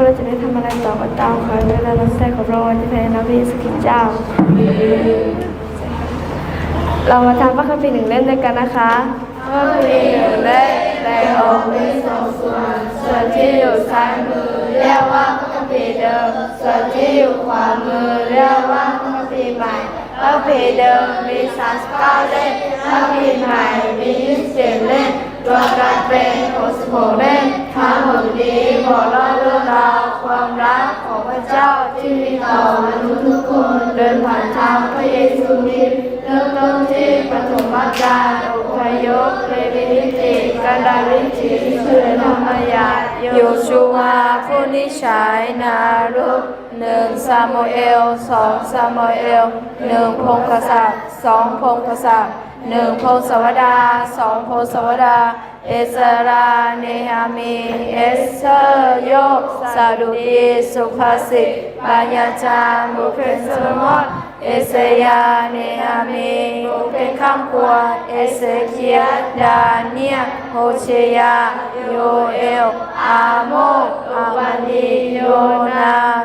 ว่าเราจะได้ทำอะไรต่อก็ตามขอให้เรารับใช้ของพระองค์ที่แท้นะพระเยซูคริสต์เจ้าเรามาทำพระคัมภีร์หนึ่งเล่มด้วยกันนะคะพระคัมภีร์หนึ่งเล่มแบ่งออกเป็นสองส่วนที่อยู่ซ้ายมือเรียกว่าพระคัมภีร์เดิมส่วนที่อยู่ขวามือเรียกว่าพระคัมภีร์ใหม่พระคัมภีร์เดิมมี39เล่มพระคัมภีร์ใหม่มี27เล่มรวมกันเป็น66เล่มทั้งหมดนี้บอกเล่าเรื่องราวความรักของพระเจ้าที่มีต่อมนุษย์ทุกคนเดินผ่านทางพระเยซูคริสต์เริ่มต้นที่ปฐมกาลอพยพเลวีนิติกันดาริจิสุรธรรมยาโยชูวาผู้นิชัยนารุ1ซามูเอล2ซามูเอล1พงศ์กษัตริย์2พงศ์กษัตริย์1พงศาวดาร2พงศาวดารเอสราเนหามีเอสเธอร์โยบซาดุดีสุภาษิตปัญญาจารย์บุพเพโซโลมอนเอเสยาเนหามีบุพเพข้ามครัวเอเสเคียดาเนียโฮเชยาโยเอลอาโมอาบานีโยนา